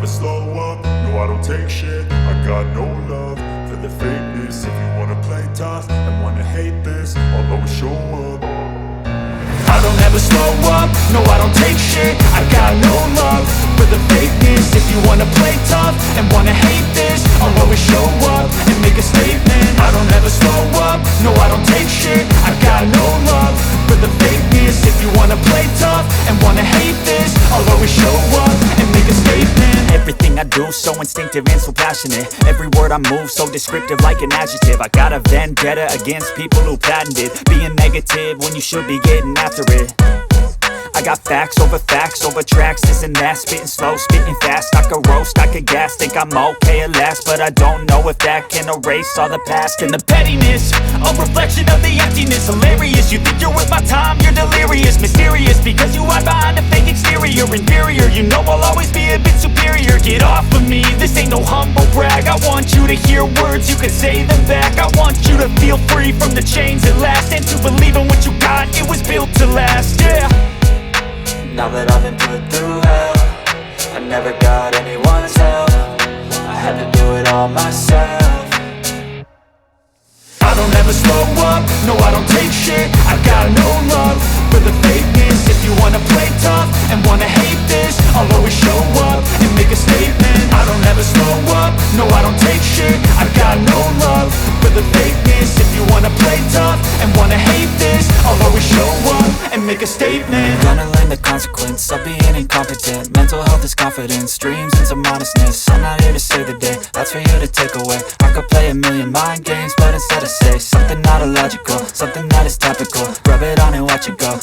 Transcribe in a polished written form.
slow up, no I don't take shit. I got no love for the fakeness. If you wanna play tough and wanna hate this, I'll always show up. I don't ever slow up, no I don't take shit. I got no love for the fakeness. If you wanna play tough and wanna hate this, I'll always show up and make a statement. I don't ever slow up, no I don't take shit. I got no love for the fakeness. If you wanna play tough and wanna hate this, I'll always show up and make a statement. Everything I do so instinctive and so passionate. Every word I move so descriptive like an adjective. I got a vendetta against people who patented being negative when you should be getting after it. I got facts over tracks, this and that. Spitting slow, spitting fast, I could roast, I could gas. Think I'm okay at last, but I don't know if that can erase all the past. And the pettiness, a reflection of the emptiness. Hilarious, you think you're worth my time, you're delirious. Mysterious, because you hide behind a fake exterior. Inferior, you know I'll always be a bit superior. Get off of me, this ain't no humble brag. I want you to hear words, you can say them back. I want you to feel free from the chains at last, and to believe in what you got, it was built to last, yeah. Now that I've been put through hell, I never got anyone's help. I had to do it all myself. I don't ever slow up, no I don't take shit. I got no love for the fakeness. If you wanna play tough and wanna hate this, I'll always show up and make a statement. I don't ever slow up, no I don't take shit. I got no love for the fakeness. If you wanna play tough and wanna hate this, I'll always show up and make a statement. Gonna learn the consequence of being incompetent. Mental health is confidence, dreams and some honestness. I'm not here to save the day, that's for you to take away. I could play a million mind games, but instead I say something not illogical, something that is topical. Rub it on and watch it go.